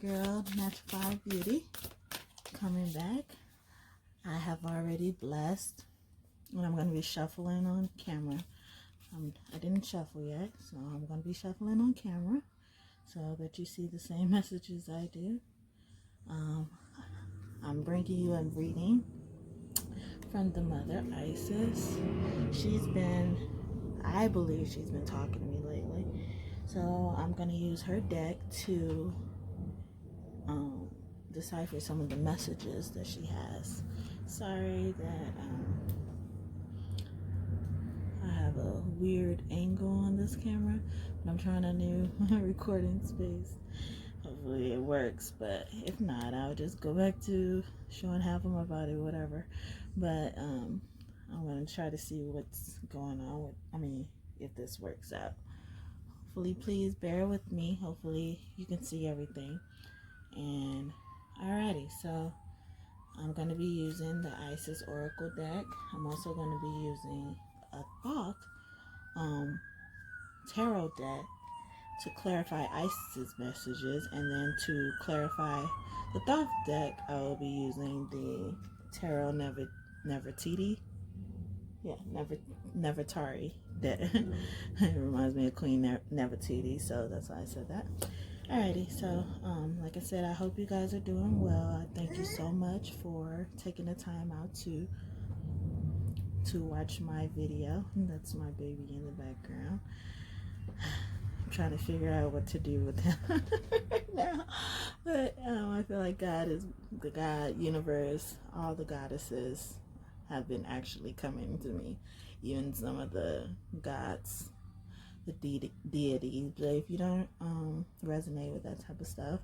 girl, Natural 5 Beauty, coming back. I have already blessed, and I'm going to be shuffling on camera. I didn't shuffle yet, so I'm going to be shuffling on camera so that you see the same messages I do. I'm bringing you a reading from the Mother Isis. I believe she's been talking to me lately. So I'm going to use her deck to decipher some of the messages that she has. Sorry that I have a weird angle on this camera, but I'm trying a new recording space. Hopefully it works, but if not, I'll just go back to showing half of my body, whatever. But I'm going to try to see what's going on with, if this works out. Hopefully, please bear with me. Hopefully you can see everything. And alrighty, so I'm going to be using the Isis Oracle deck. I'm also going to be using a Thoth tarot deck to clarify Isis's messages, and then to clarify the Thoth deck, I will be using the Tarot Nefertiti. Yeah, Nefertari deck. It reminds me of Queen Nefertiti, so that's why I said that. Alrighty, so like I said, I hope you guys are doing well. I thank you so much for taking the time out to watch my video. That's my baby in the background. I'm trying to figure out what to do with him right now. But I feel like God is the God, universe, all the goddesses have been actually coming to me. Even some of the gods, the deities. But if you don't resonate with that type of stuff,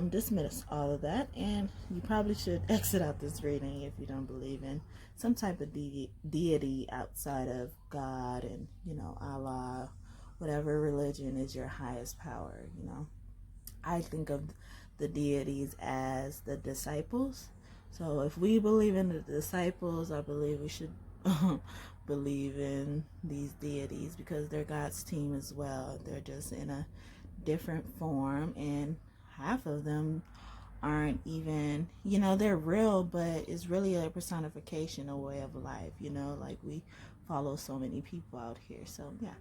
dismiss all of that, and you probably should exit out this reading if you don't believe in some type of deity outside of God and, Allah, whatever religion is your highest power. I think of the deities as the disciples. So if we believe in the disciples, I believe we should believe in these deities, because they're God's team as well. They're just in a different form, and half of them aren't even, they're real, but it's really a personification, a way of life, like we follow so many people out here. So yeah.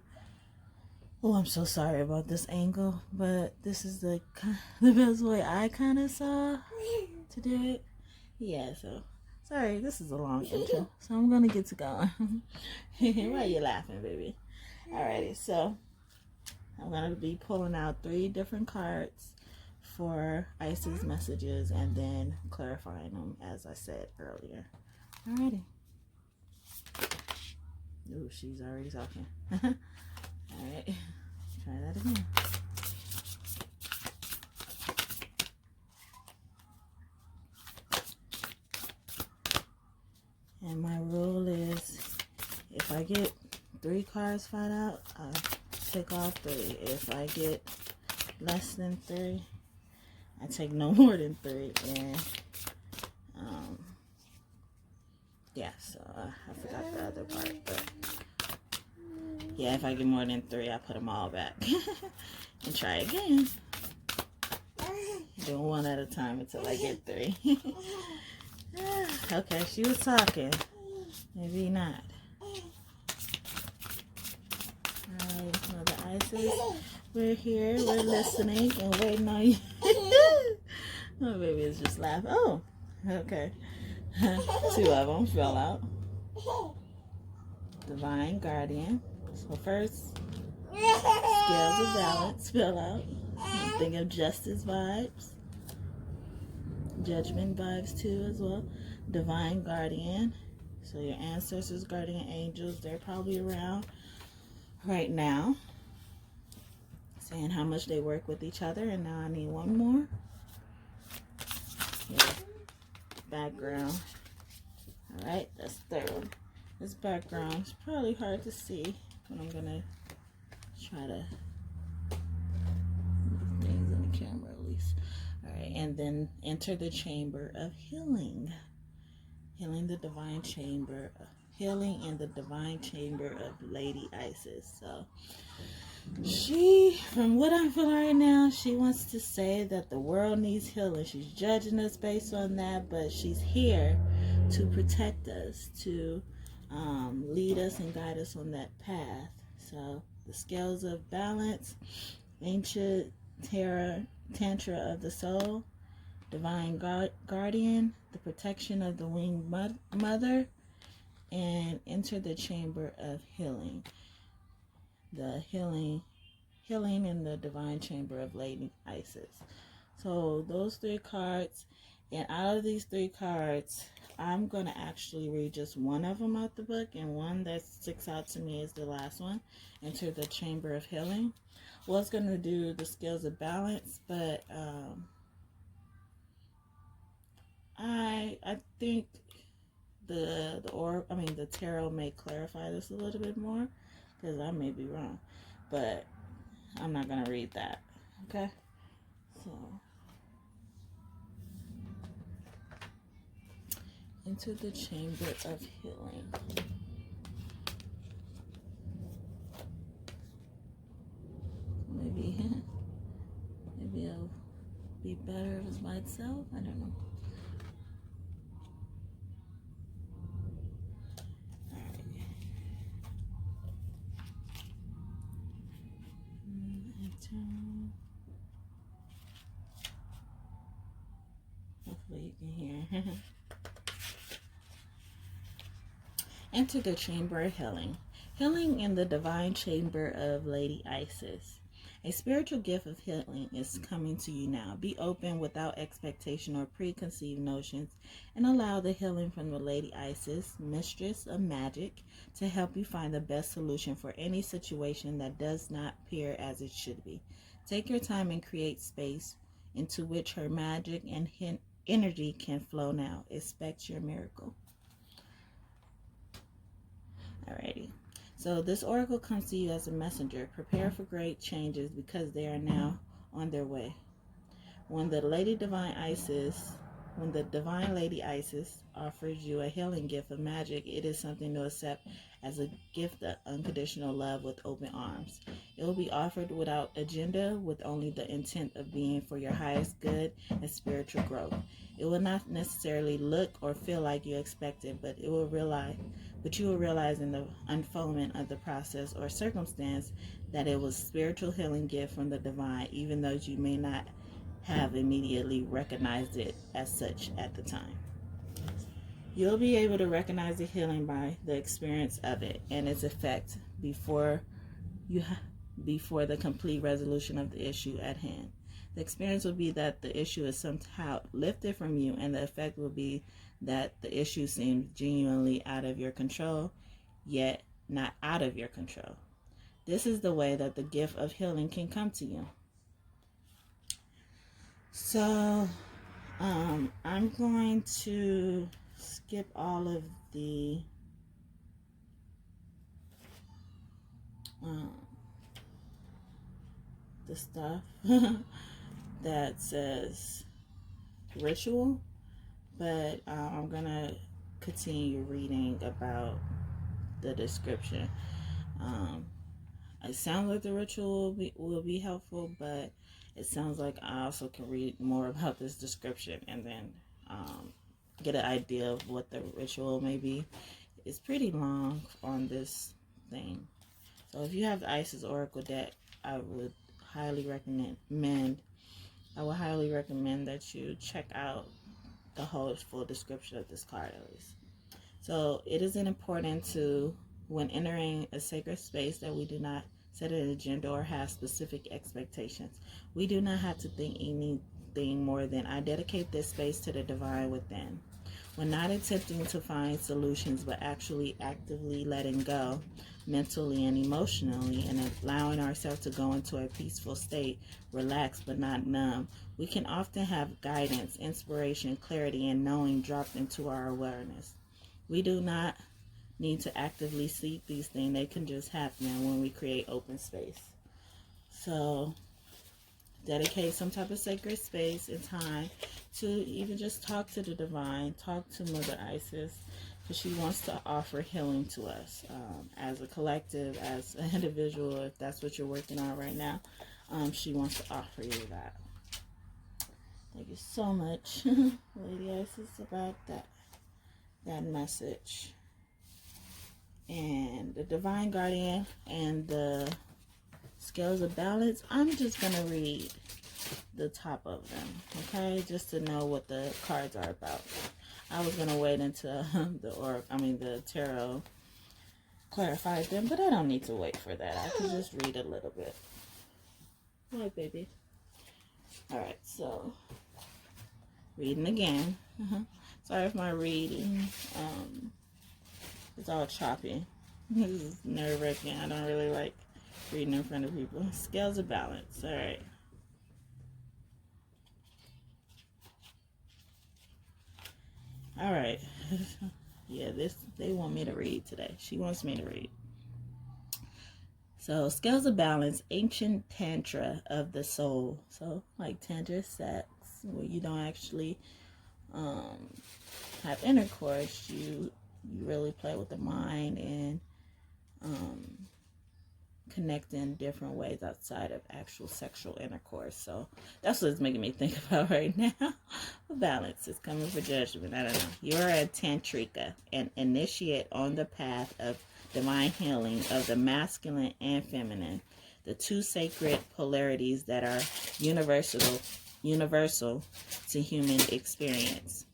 Oh, I'm so sorry about this angle, but this is the best way I kind of saw to do it. Yeah, so sorry, this is a long intro, so I'm gonna get to going. Why are you laughing, baby? Alrighty, so I'm gonna be pulling out 3 different cards for Isis messages, and then clarifying them as I said earlier. Alrighty. Ooh, she's already talking. Alright, try that again. And my rule is, if I get 3 cards flat out, I'll take all 3. If I get less than 3, I take no more than 3. And yeah, so I forgot the other part, but yeah, if I get more than 3, I put them all back and try again. Do 1 at a time until I get 3. Okay, she was talking. Maybe not. Alright, Mother Isis, we're here, we're listening and waiting on you. My baby is just laughing. Oh, okay. 2 of them fell out. Divine Guardian. So first, Scales of Balance fell out. I'm thinking of Justice vibes. Judgment vibes too as well. Divine Guardian. So your ancestors, guardian angels, they're probably around right now, saying how much they work with each other. And now I need 1 more. Yeah. Background. Alright, that's 3rd one. This background is probably hard to see, but I'm gonna try to move things in the camera at least. Alright, and then enter the chamber of healing. Healing the divine chamber. Healing in the divine chamber of Lady Isis. So She, from what I'm feeling right now, she wants to say that the world needs healing. She's judging us based on that, but she's here to protect us, to lead us and guide us on that path. So the scales of balance, ancient tantra of the soul, divine guardian, the protection of the winged mother, and enter the chamber of healing. The healing in the divine chamber of Lady Isis. So those 3 cards, and out of these 3 cards, I'm going to actually read just one of them out the book, and one that sticks out to me is the last one, Enter the Chamber of Healing. Well, it's going to do the scales of balance, but I think the tarot may clarify this a little bit more, because I may be wrong, but I'm not going to read that. Okay? So, into the chamber of healing. Maybe it'll be better if it's by itself. I don't know. Hopefully you can hear. Enter the chamber of healing. Healing in the divine chamber of Lady Isis. A spiritual gift of healing is coming to you now. Be open without expectation or preconceived notions, and allow the healing from the Lady Isis, mistress of magic, to help you find the best solution for any situation that does not appear as it should be. Take your time and create space into which her magic and energy can flow now. Expect your miracle. Alrighty. So this oracle comes to you as a messenger. Prepare for great changes because they are now on their way. When the divine Lady Isis offers you a healing gift of magic, it is something to accept as a gift of unconditional love with open arms. It will be offered without agenda, with only the intent of being for your highest good and spiritual growth. It will not necessarily look or feel like you expected, but you will realize in the unfoldment of the process or circumstance that it was a spiritual healing gift from the divine, even though you may not have immediately recognized it as such at the time. You'll be able to recognize the healing by the experience of it and its effect before the complete resolution of the issue at hand. The experience will be that the issue is somehow lifted from you, and the effect will be that the issue seems genuinely out of your control, yet not out of your control. This is the way that the gift of healing can come to you. So, I'm going to skip all of the stuff that says ritual, but I'm gonna continue reading about the description. It sounds like the ritual will be helpful, but it sounds like I also can read more about this description and then get an idea of what the ritual may be. It's pretty long on this thing. So if you have the Isis Oracle deck, I would highly recommend that you check out the whole full description of this card at least. So it is important to, when entering a sacred space, that we do not set an agenda or have specific expectations. We do not have to think anything more than, I dedicate this space to the divine within. When not attempting to find solutions, but actually actively letting go mentally and emotionally, and allowing ourselves to go into a peaceful state, relaxed but not numb, we can often have guidance, inspiration, clarity, and knowing dropped into our awareness. We do not need to actively seek these things. They can just happen when we create open space. So dedicate some type of sacred space and time to even just talk to the divine, talk to Mother Isis, So she wants to offer healing to us as a collective, as an individual, if that's what you're working on right now. She wants to offer you that. Thank you so much, Lady Isis, about that message. And the Divine Guardian and the Scales of Balance, I'm just going to read the top of them, okay? Just to know what the cards are about. I was going to wait until the tarot clarified them, but I don't need to wait for that. I can just read a little bit. Hi, baby. Alright, so reading again. Sorry if my reading it's all choppy. This is nerve-wracking. I don't really like reading in front of people. Scales of Balance. Alright. Alright. Yeah, they want me to read today. She wants me to read. So, Scales of Balance, ancient tantra of the soul. So, like tantra sex, where you don't actually have intercourse. You really play with the mind and connect in different ways outside of actual sexual intercourse. So that's what it's making me think about right now. Balance is coming for judgment. I don't know. You're a tantrika, an initiate on the path of divine healing of the masculine and feminine, the two sacred polarities that are universal to human experience.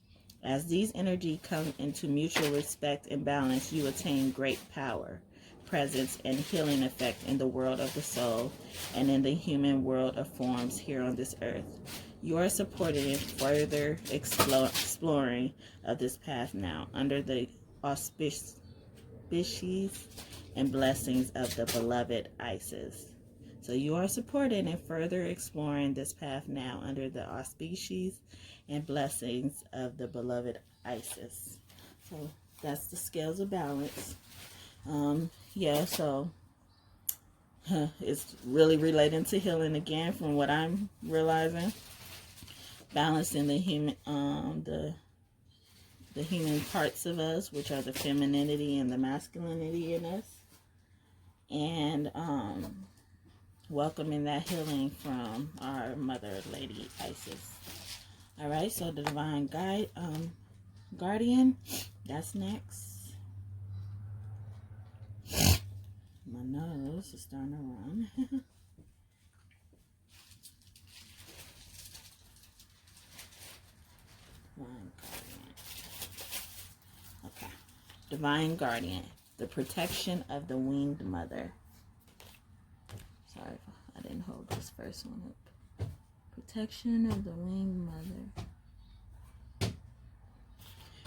As these energies come into mutual respect and balance, you attain great power, presence, and healing effect in the world of the soul and in the human world of forms here on this earth. You are supported in further exploring of this path now under the auspices and blessings of the beloved Isis. So you are supported in further exploring this path now under the auspices and blessings of the beloved Isis. So that's the Scales of Balance. Yeah, so it's really relating to healing again from what I'm realizing. Balancing the human the human parts of us, which are the femininity and the masculinity in us. And welcoming that healing from our mother, Lady Isis. Alright, so the Divine Guardian, that's next. My nose is starting to run. Divine Guardian. Okay. Divine Guardian, the protection of the winged mother. Sorry, I didn't hold this first one up. Protection of the winged mother.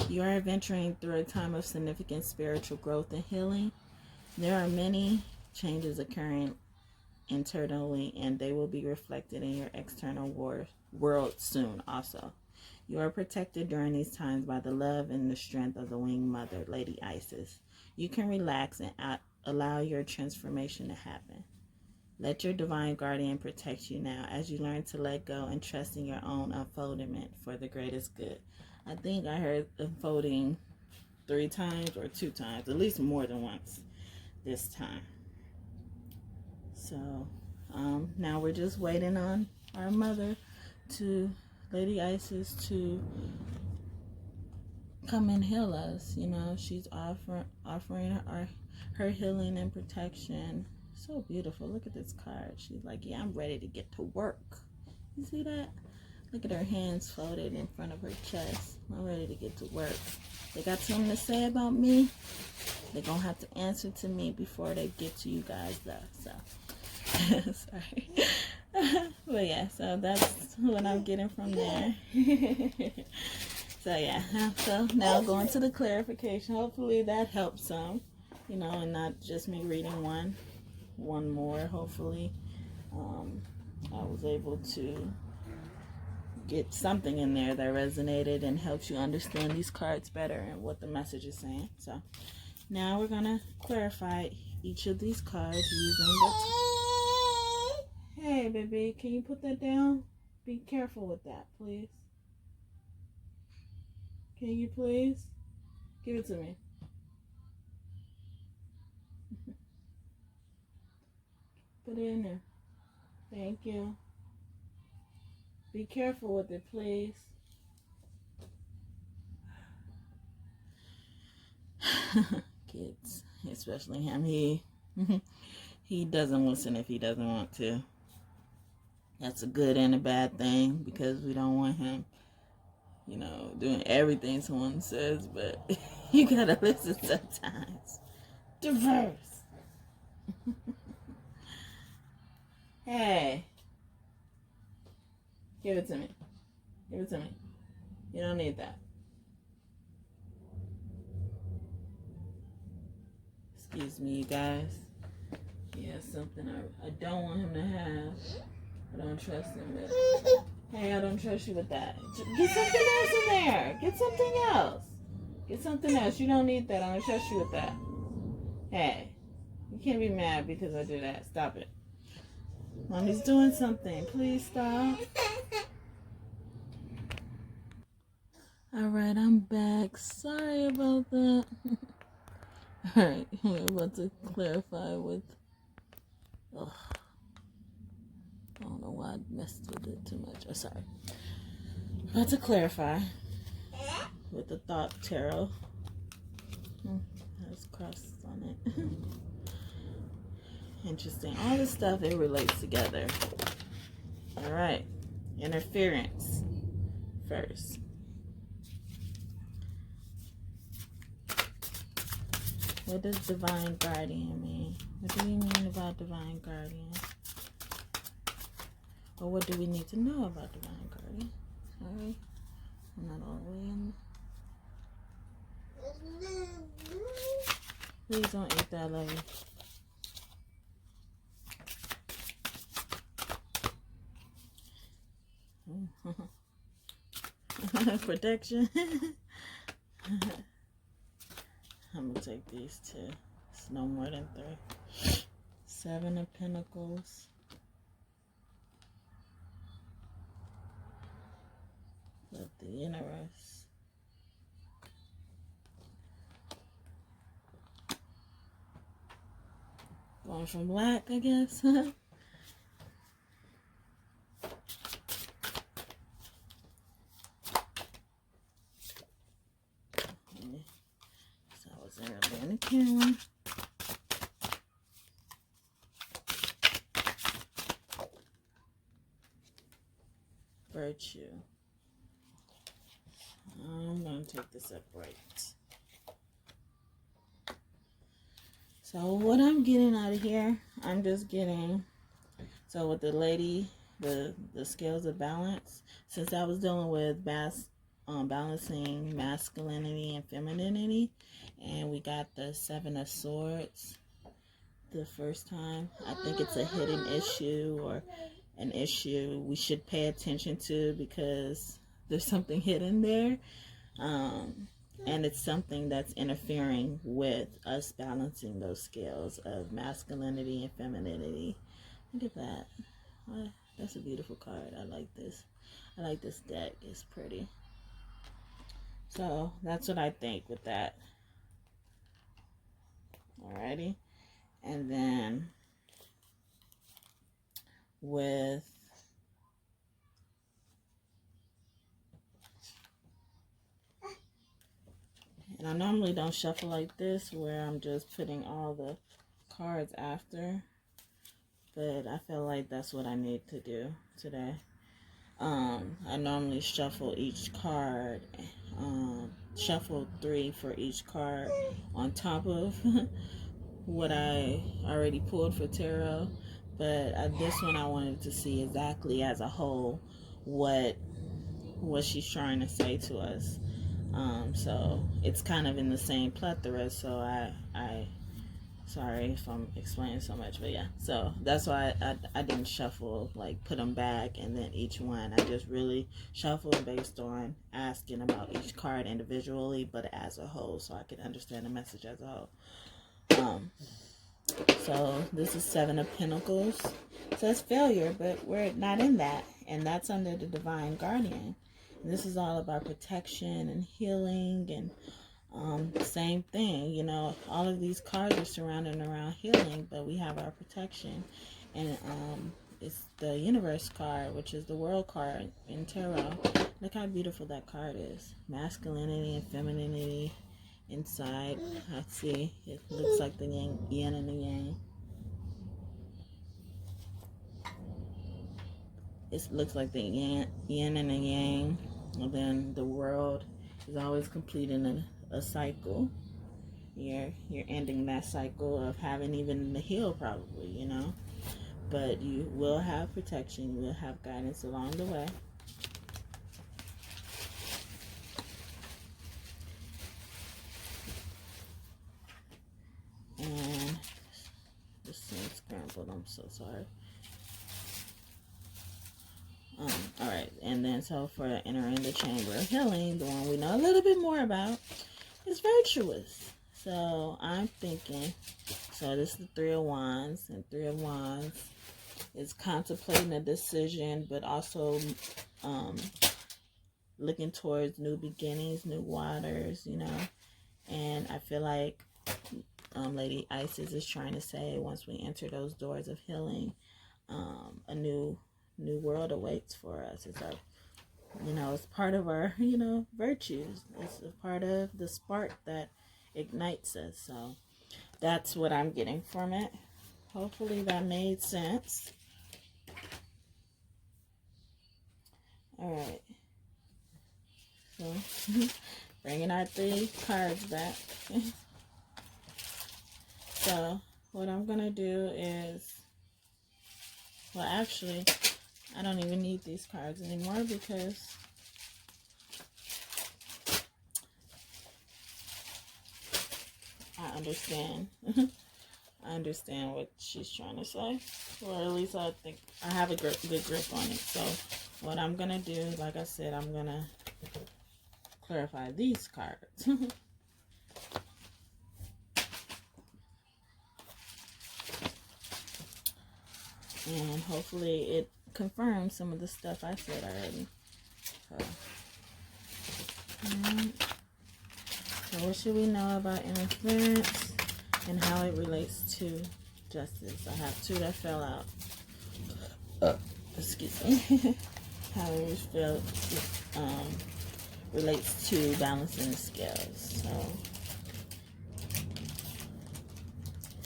You are venturing through a time of significant spiritual growth and healing. There are many changes occurring internally, and they will be reflected in your external world soon also. You are protected during these times by the love and the strength of the winged mother, Lady Isis. You can relax and allow your transformation to happen. Let your divine guardian protect you now as you learn to let go and trust in your own unfoldment for the greatest good. I think I heard unfolding 3 times or 2 times, at least more than once this time. So now we're just waiting on our mother, to Lady Isis, to come and heal us. You know, she's offering her healing and protection. So beautiful. Look at this card. She's like, yeah, I'm ready to get to work. You see that? Look at her hands folded in front of her chest. I'm ready to get to work. They got something to say about me. They're going to have to answer to me before they get to you guys, though. So, sorry. But yeah, so that's what I'm getting from there. So yeah, so now going to the clarification. Hopefully that helps some, you know, and not just me reading one more. Hopefully I was able to get something in there that resonated and helps you understand these cards better and what the message is saying. So now we're gonna clarify each of these cards using the hey baby, can you put that down? Be careful with that, please. Can you please? Give it to me. Put it in there. Thank you. Be careful with it, please. Kids, especially him, he doesn't listen if he doesn't want to. That's a good and a bad thing, because we don't want him, you know, doing everything someone says, but you gotta listen sometimes. Diverse. Hey. Give it to me. Give it to me. You don't need that. Excuse me, you guys. Yeah, something I don't want him to have. I don't trust him with. Hey, I don't trust you with that. Get something else in there. Get something else. Get something else. You don't need that. I don't trust you with that. Hey, you can't be mad because I do that. Stop it. Mommy's doing something. Please stop. Alright, I'm back. Sorry about that. Alright, we're about to clarify with... Ugh. I don't know why I messed with it too much. Oh, sorry. About to clarify with the thought tarot. Has crosses on it. Interesting. All this stuff, it relates together. Alright. Interference first. What does divine guardian mean? What do you mean about divine guardian? Or what do we need to know about divine guardian? Sorry, I'm not all the way in. Please don't eat that, love you. Protection. I'm gonna take these two. It's no more than 3. 7 of Pentacles. Of the universe. Going from black, I guess. So I wasn't really in the camera. Virtue. I'm going to take this up right. So what I'm getting out of here, I'm just getting, so with the lady, the scales of balance, since I was dealing with balancing masculinity and femininity, and we got the 7 of Swords the first time, I think it's a hidden issue or an issue we should pay attention to because there's something hidden there, and it's something that's interfering with us balancing those scales of masculinity and femininity. Look at that. That's a beautiful card. I like this. I like this deck. It's pretty. So that's what I think with that. Alrighty. And then with and I normally don't shuffle like this where I'm just putting all the cards after, but I feel like that's what I need to do today. I normally shuffle each card, shuffle 3 for each card on top of what I already pulled for tarot, but this one I wanted to see exactly as a whole what she's trying to say to us. So it's kind of in the same plethora, so I sorry if I'm explaining so much, but yeah, so that's why I didn't shuffle, like put them back and then each one. I just really shuffled based on asking about each card individually, but as a whole, so I could understand the message as a whole. So this is 7 of Pentacles. So it's failure, but we're not in that, and that's under the divine guardian. And this is all about protection and healing and Same thing, you know, all of these cards are surrounding around healing, but we have our protection. And it's the universe card, which is the world card in tarot. Look how beautiful that card is. Masculinity and femininity inside. I see it looks like the yin and the yang. It looks like the yin and the yang. And then the world is always completing a cycle. You're ending that cycle of having even to heal, probably, you know. But you will have protection. You will have guidance along the way. And this thing's scrambled. I'm so sorry. All right, and then so for entering the chamber of healing, the one we know a little bit more about is virtuous. So I'm thinking, so this is the Three of Wands, and Three of Wands is contemplating a decision, but also looking towards new beginnings, new waters, you know. And I feel like Lady Isis is trying to say, once we enter those doors of healing, a new world awaits for us. It's our, you know, it's part of our, you know, virtues. It's a part of the spark that ignites us. So that's what I'm getting from it. Hopefully that made sense. All right. So bringing our 3 cards back. So what I'm gonna do is, well, actually, I don't even need these cards anymore because I understand. I understand what she's trying to say. Or at least I think I have a good grip on it. So what I'm going to do, like I said, I'm going to clarify these cards. And hopefully it confirms some of the stuff I said already. So what should we know about interference and how it relates to justice? I have 2 that fell out. Excuse me. How it relates to balancing the scales. So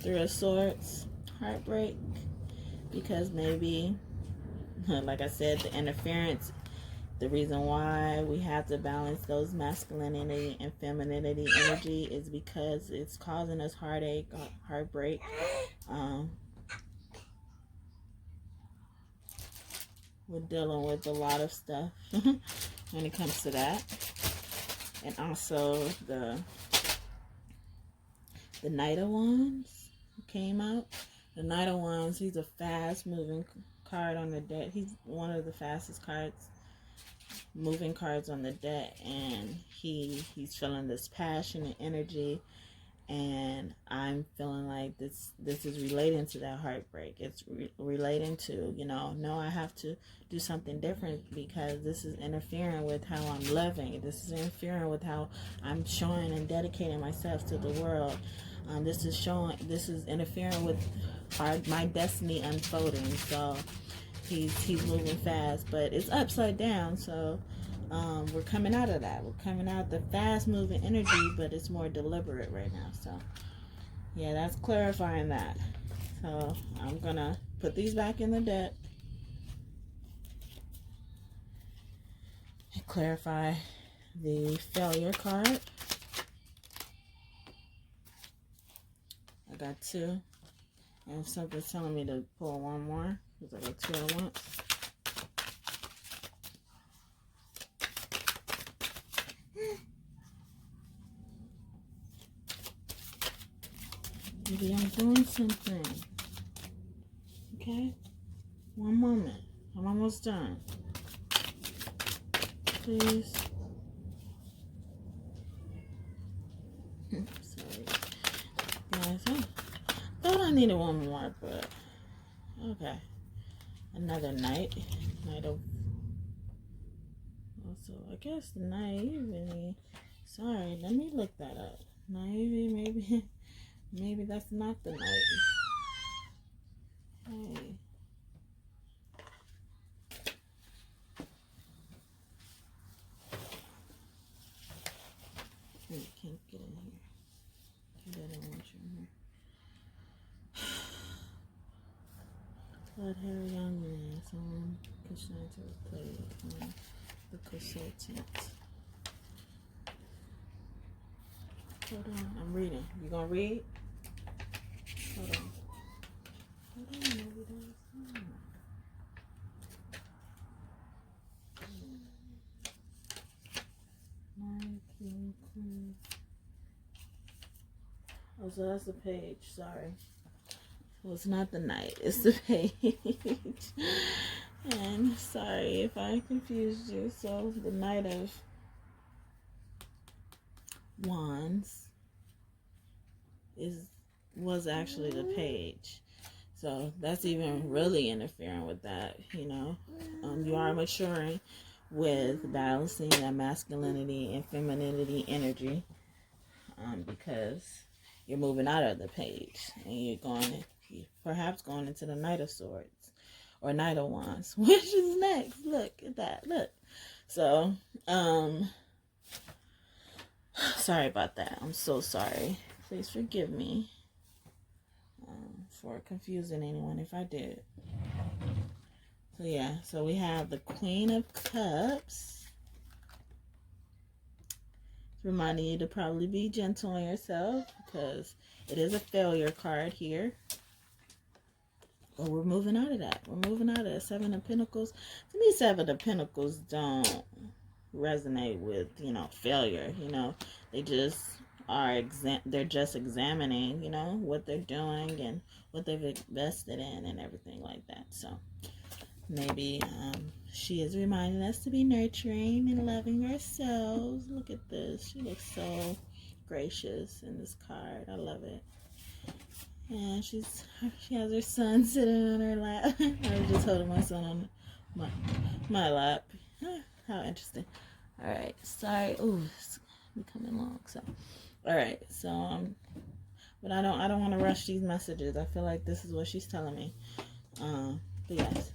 3 of Swords, heartbreak. Because maybe, like I said, the interference, the reason why we have to balance those masculinity and femininity energy is because it's causing us heartache, heartbreak. We're dealing with a lot of stuff when it comes to that. And also the Knight of Wands came out. The Knight of Wands, he's a fast-moving card on the deck. He's one of the fastest moving cards on the deck, and he's feeling this passion and energy, and I'm feeling like this is relating to that heartbreak. It's relating to, you know, no, I have to do something different because this is interfering with how I'm loving. This is interfering with how I'm showing and dedicating myself to the world. This is interfering with my destiny unfolding. So he's moving fast, but it's upside down. So we're coming out of that. We're coming out the fast moving energy, but it's more deliberate right now. So yeah, that's clarifying that. So I'm gonna put these back in the deck and clarify the failure card. I got 2. And something's telling me to pull 1 more because I got 2 at once. Maybe I'm doing something. Okay? 1 moment. I'm almost done. Please. Sorry. Guys, I thought I needed 1 more, but okay. Another Knight of, also I guess naivety. Sorry, let me look that up. Maybe that's not the Knight. Hey. You can't get in here. He doesn't want you in here. Blood hair young man, someone concerned to play the consultant. Hold on, I'm reading. You gonna read? Hold on. Hold on, maybe that's Queen. Oh, so that's the page. Sorry. Well, it's not the Knight. It's the page. And sorry if I confused you. So the Knight of Wands was actually the page. So that's even really interfering with that, you know. You are maturing with balancing that masculinity and femininity energy, because you're moving out of the page and you're perhaps going into the Knight of Swords or Knight of Wands, which is next. Look at that. Look. So, sorry about that. I'm so sorry. Please forgive me for confusing anyone if I did. So yeah, so we have the Queen of Cups. Reminding you to probably be gentle on yourself because it is a failure card here. But we're moving out of that. We're moving out of the Seven of Pentacles. To me, Seven of Pentacles don't resonate with, you know, failure. You know, they just are they're just examining, you know, what they're doing and what they've invested in and everything like that. So maybe she is reminding us to be nurturing and loving ourselves. Look at this. She looks so gracious in this card. I love it. And she has her son sitting on her lap. I was just holding my son on my lap. How interesting. All right. Sorry. Ooh, it's becoming long. So, all right. So but I don't want to rush these messages. I feel like this is what she's telling me. But yes.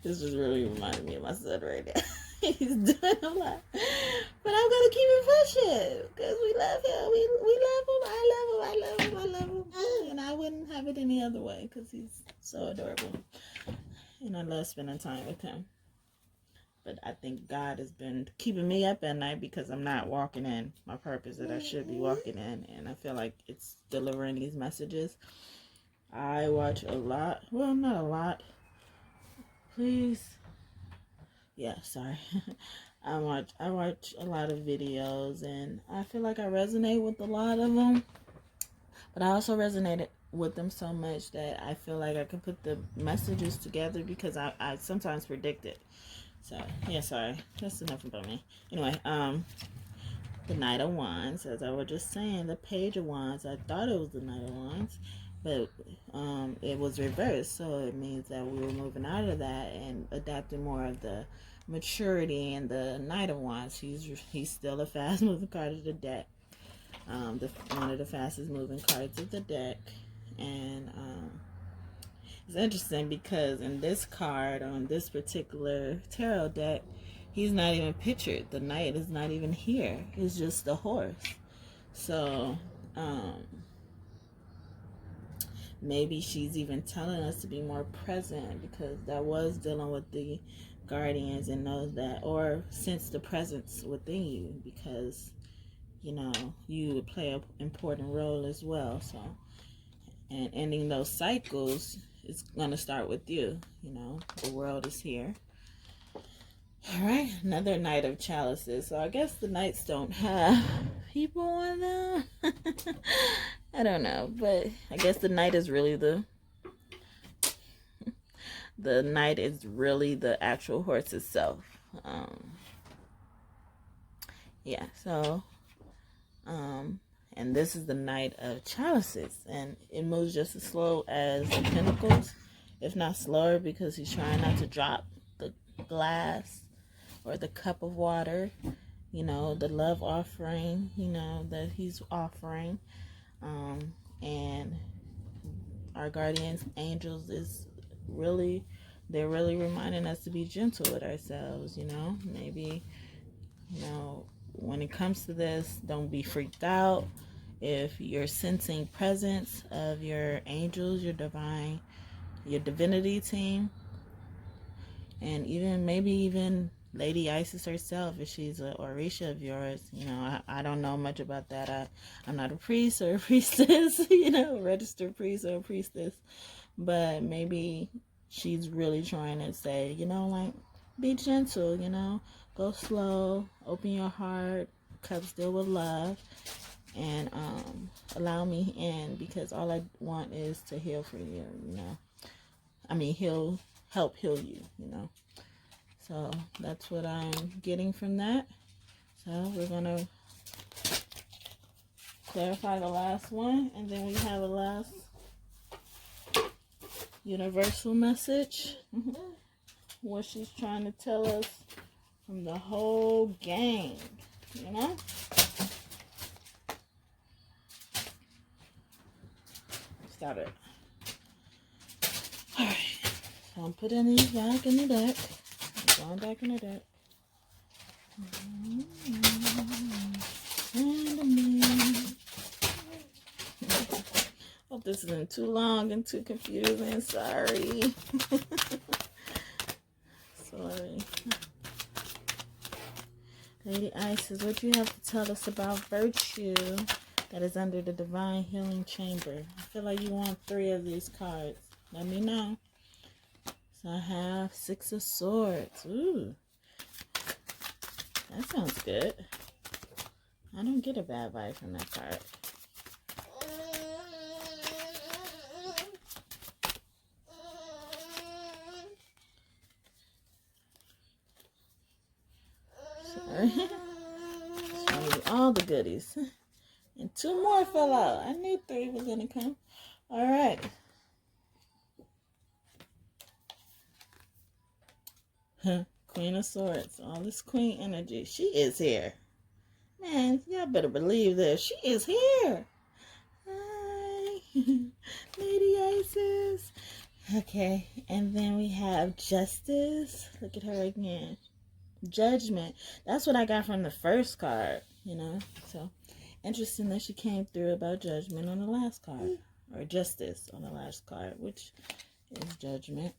This just really reminding me of my son right now. He's doing a lot. But I'm going to keep it pushing because we love him. We love him. I love him. And I wouldn't have it any other way because he's so adorable. And I love spending time with him. But I think God has been keeping me up at night because I'm not walking in my purpose that I should be walking in. And I feel like it's delivering these messages. I watch a lot. Well, not a lot. Please. Yeah, sorry. I watch a lot of videos and I feel like I resonate with a lot of them. But I also resonated with them so much that I feel like I can put the messages together because I sometimes predict it. So, yeah, sorry. That's enough about me. Anyway, the Knight of Wands, as I was just saying, the Page of Wands, I thought it was the Knight of Wands. But it was reversed, so it means that we were moving out of that and adapting more of the maturity and the Knight of Wands. He's still a fast moving card of the deck, one of the fastest moving cards of the deck. And it's interesting because in this card on this particular tarot deck, he's not even pictured. The Knight is not even here. It's just the horse. So maybe she's even telling us to be more present because that was dealing with the guardians and knows that, or sense the presence within you because, you know, you would play an important role as well. So, and ending those cycles is going to start with you. You know, the world is here. All right, another Knight of Chalices. So I guess the Knights don't have people on them. I don't know, but I guess the Knight is really the Knight is really the actual horse itself. Yeah, so and this is the Knight of Chalices, and it moves just as slow as the Pentacles, if not slower, because he's trying not to drop the glass or the cup of water, you know, the love offering, you know, that he's offering. And our guardians, angels, they're really reminding us to be gentle with ourselves, you know. Maybe, you know, when it comes to this, don't be freaked out. If you're sensing presence of your angels, your divinity team, and maybe even Lady Isis herself, if she's a Orisha of yours, you know, I don't know much about that. I'm not a priest or a priestess, you know, a registered priest or a priestess, but maybe she's really trying to say, you know, like, be gentle, you know, go slow, open your heart, cup still with love, and allow me in, because all I want is to heal for you, you know. I mean, help heal you, you know. So that's what I'm getting from that. So we're going to clarify the last one, and then we have a last universal message. What she's trying to tell us from the whole gang, you know? Stop it. Alright. So I'm putting these back in the deck. Going back in the deck. Hope this isn't too long and too confusing. Sorry. Sorry. Lady Isis, what you have to tell us about virtue that is under the divine healing chamber? I feel like you want 3 of these cards. Let me know. So I have 6 of Swords. Ooh. That sounds good. I don't get a bad vibe from that card. Sorry. Showing you all the goodies. And 2 more fell out. I knew 3 was going to come. All right. Queen of Swords. All this queen energy. She is here. Man, y'all better believe this. She is here. Hi. Lady Isis. Okay. And then we have Justice. Look at her again. Judgment. That's what I got from the first card, you know. So, interesting that she came through about judgment on the last card. Or justice on the last card, which is judgment.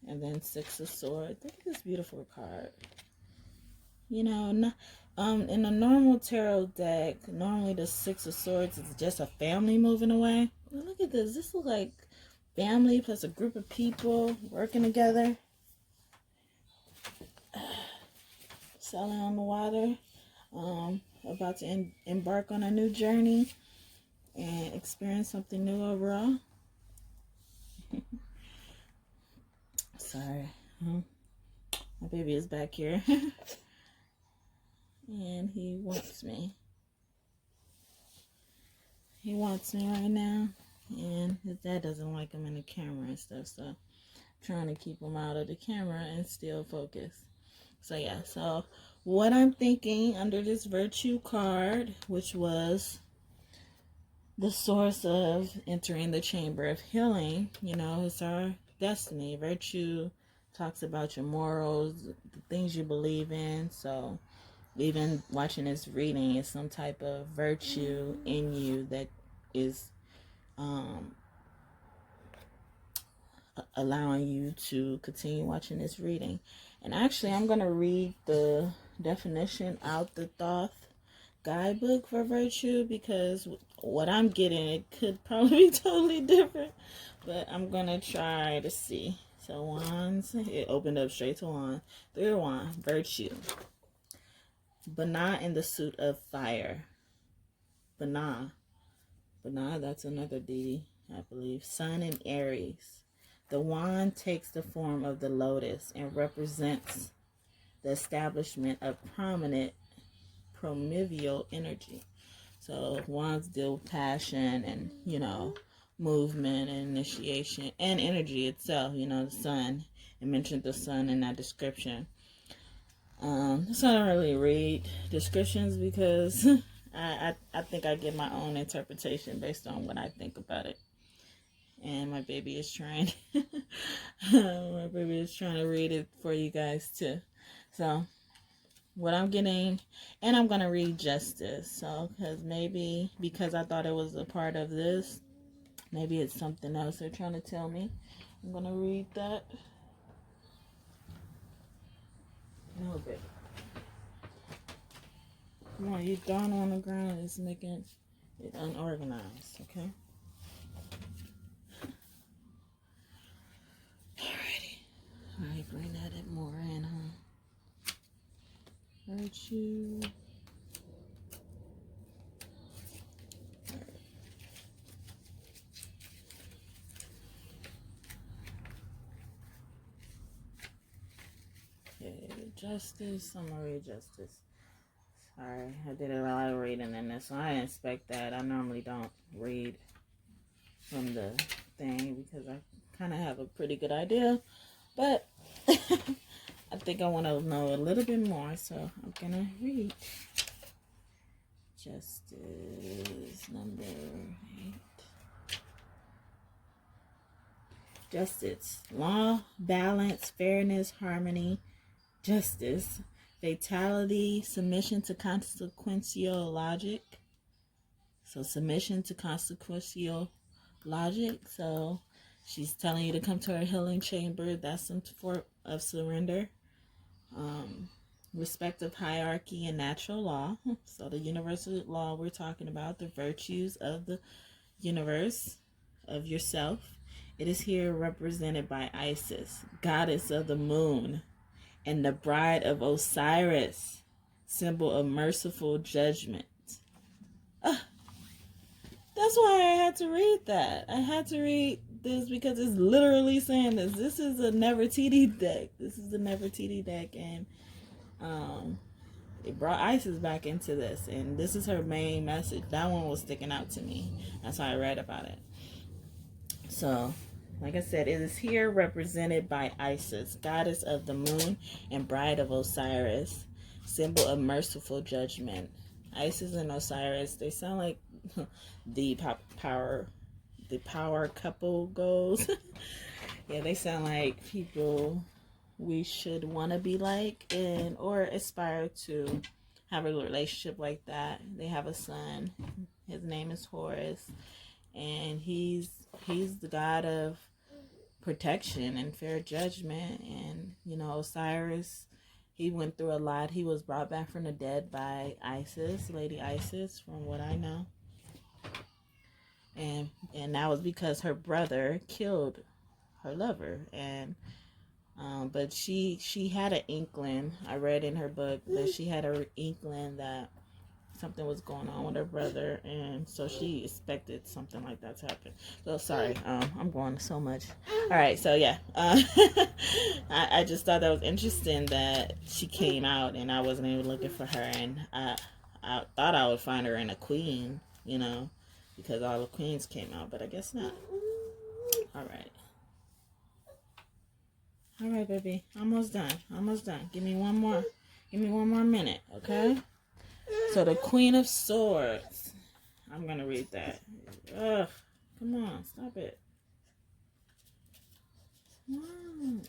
And then 6 of Swords. Look at this beautiful card. You know, in a normal tarot deck, normally the 6 of Swords is just a family moving away. Well, look at this. This looks like family plus a group of people working together. Sailing on the water. About to embark on a new journey and experience something new overall. Sorry. My baby is back here. And he wants me. He wants me right now. And his dad doesn't like him in the camera and stuff. So I'm trying to keep him out of the camera and still focus. So yeah. So what I'm thinking under this virtue card, which was the source of entering the chamber of healing, you know, it's our destiny. Virtue talks about your morals, the things you believe in. So even watching this reading is some type of virtue in you that is allowing you to continue watching this reading. And actually, I'm going to read the definition out the Thoth guidebook for virtue, because what I'm getting, it could probably be totally different, but I'm going to try to see. So wands, it opened up straight to wand. 3 of wands, virtue. Bana in the suit of fire. Bana, that's another deity, I believe. Sun in Aries. The wand takes the form of the lotus and represents the establishment of prominent primeval energy. So wands deal with passion and, you know, movement and initiation and energy itself. You know, the sun. It mentioned the sun in that description. So I don't really read descriptions because I think I get my own interpretation based on what I think about it. And my baby is trying to read it for you guys too. So what I'm getting, and I'm gonna read Justice. So because I thought it was a part of this, maybe it's something else they're trying to tell me. I'm gonna read that. No, baby. Come on, you down on the ground is making it unorganized, okay? Alrighty. Alright, bring that more in, huh? Virtue. Okay, Justice. I'm gonna read Justice. Sorry, I did a lot of reading in this, so I didn't expect that. I normally don't read from the thing because I kind of have a pretty good idea, but I think I want to know a little bit more, so I'm gonna read Justice number 8. Justice, law, balance, fairness, harmony, justice, fatality, submission to consequential logic. So submission to consequential logic. So she's telling you to come to her healing chamber. That's some form of surrender. Respect of hierarchy and natural law. So the universal law we're talking about, the virtues of the universe, of yourself. It is here represented by Isis, goddess of the moon, and the bride of Osiris, symbol of merciful judgment. That's why I had to read that. I had to read this because it's literally saying this. This is a Nefertiti deck. This is the Nefertiti deck, and it brought Isis back into this, and this is her main message. That one was sticking out to me. That's why I read about it. So, like I said, it is here represented by Isis, goddess of the moon and bride of Osiris, symbol of merciful judgment. Isis and Osiris, they sound like the power couple goals. Yeah, they sound like people we should want to be like and or aspire to have a relationship like that. They have a son. His name is Horus, and he's the god of protection and fair judgment. And Osiris, he went through a lot. He was brought back from the dead by Isis, Lady Isis, from what I know. And that was because her brother killed her lover. And but she had an inkling. I read in her book that she had an inkling that something was going on with her brother, and so she expected something like that to happen. So sorry, I'm going so much. All right, so yeah, I just thought that was interesting that she came out, and I wasn't even looking for her, and I thought I would find her in a queen, because all the queens came out, but I guess not. All right, baby, almost done. Give me one more minute, okay? So the Queen of Swords. I'm going to read that. Ugh. Come on. Stop it. Come on.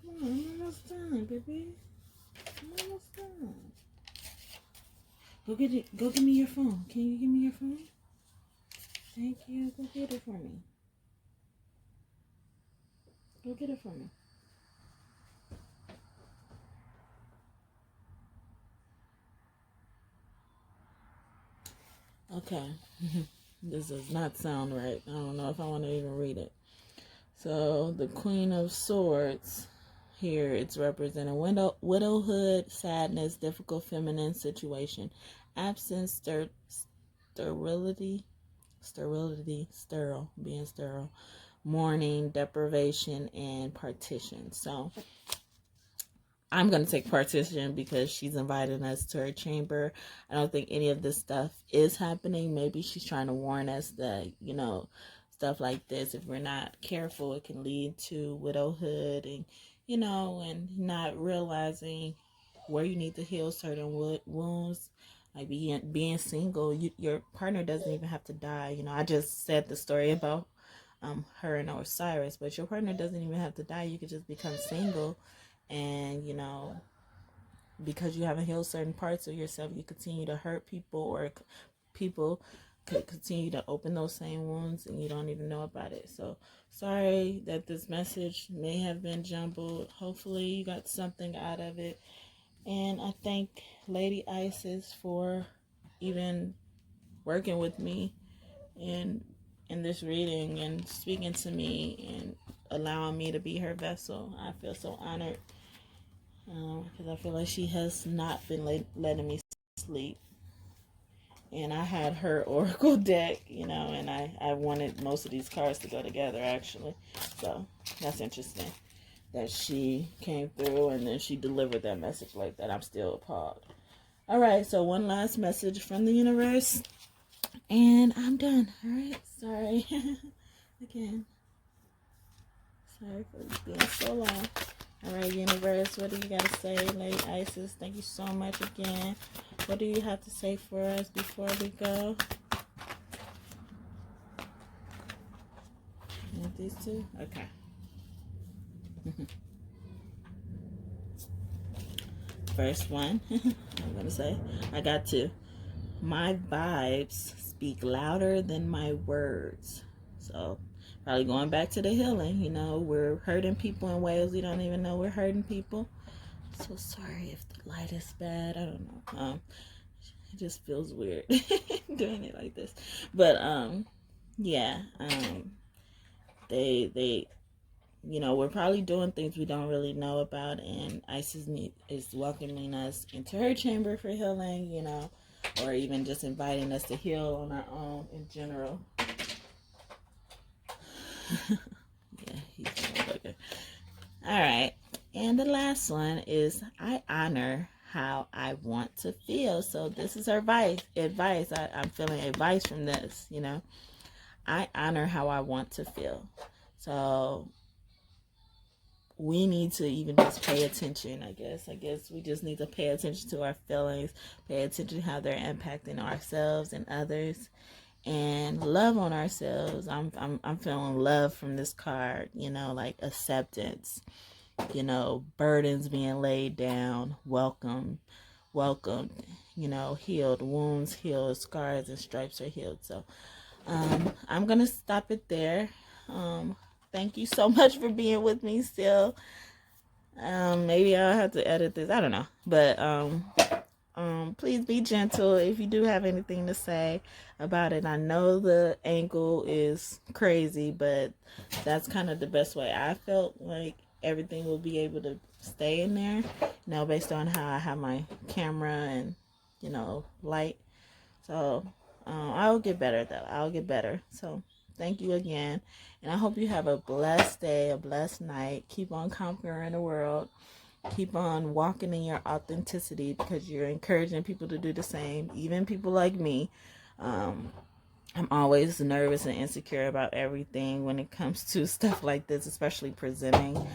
I'm almost done, baby. I'm almost done. Go give me your phone. Can you give me your phone? Thank you. Go get it for me. Go get it for me. Okay, this does not sound right. I don't know if I want to even read it. So, the Queen of Swords, here it's representing widowhood, sadness, difficult feminine situation, absence, sterility, being sterile, mourning, deprivation, and partition. So, I'm going to take partition because she's inviting us to her chamber. I don't think any of this stuff is happening. Maybe she's trying to warn us that, stuff like this, if we're not careful, it can lead to widowhood and, you know, and not realizing where you need to heal certain wounds. Like being single, your partner doesn't even have to die. You know, I just said the story about her and Osiris, but your partner doesn't even have to die. You could just become single, and you know, because you haven't healed certain parts of yourself, you continue to hurt people, or people could continue to open those same wounds and you don't even know about it. So sorry that this message may have been jumbled. Hopefully you got something out of it. And I thank Lady Isis for even working with me in this reading and speaking to me and allowing me to be her vessel. I feel so honored because I feel like she has not been letting me sleep. And I had her oracle deck, you know, and I wanted most of these cards to go together, actually. So that's interesting that she came through and then she delivered that message like that. I'm still appalled. All right, so one last message from the universe, and I'm done. All right, sorry. Again, sorry for being so long. All right, universe, what do you got to say? Lady Isis, thank you so much again. What do you have to say for us before we go? Want these two? Okay. First one, I'm going to say, I got two. My vibes speak louder than my words. So, probably going back to the healing, you know, we're hurting people in ways we don't even know we're hurting people. So sorry if the light is bad. I don't know. It just feels weird doing it like this. But yeah, they you know, we're probably doing things we don't really know about, and Isis is welcoming us into her chamber for healing, you know, or even just inviting us to heal on our own in general. Yeah, he's okay. All right, and the last one is I honor how I want to feel. So this is her advice. I'm feeling advice from this, you know. I honor how I want to feel. So we need to even just pay attention, I guess. We just need to pay attention to our feelings, pay attention to how they're impacting ourselves and others, and love on ourselves. I'm feeling love from this card, you know, like acceptance, you know, burdens being laid down, welcomed, you know, healed, wounds healed, scars and stripes are healed. So I'm gonna stop it there. Thank you so much for being with me still. Maybe I'll have to edit this. I don't know. But please be gentle if you do have anything to say about it. I know the angle is crazy, but that's kind of the best way I felt like everything will be able to stay in there, you know, based on how I have my camera and, you know, light. So I'll get better though. I'll get better. So thank you again. And I hope you have a blessed day, a blessed night. Keep on conquering the world. Keep on walking in your authenticity because you're encouraging people to do the same. Even people like me. I'm always nervous and insecure about everything when it comes to stuff like this, especially presenting.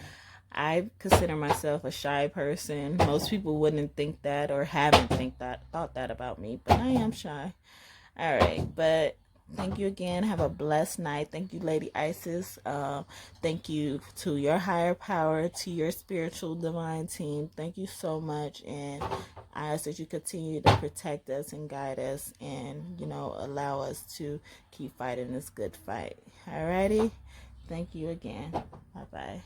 I consider myself a shy person. Most people wouldn't think that or haven't thought that about me, but I am shy. All right, but thank you again. Have a blessed night. Thank you, Lady Isis. Thank you to your higher power, to your spiritual divine team. Thank you so much, and I ask that you continue to protect us and guide us, and, you know, allow us to keep fighting this good fight. Alrighty, thank you again. Bye bye.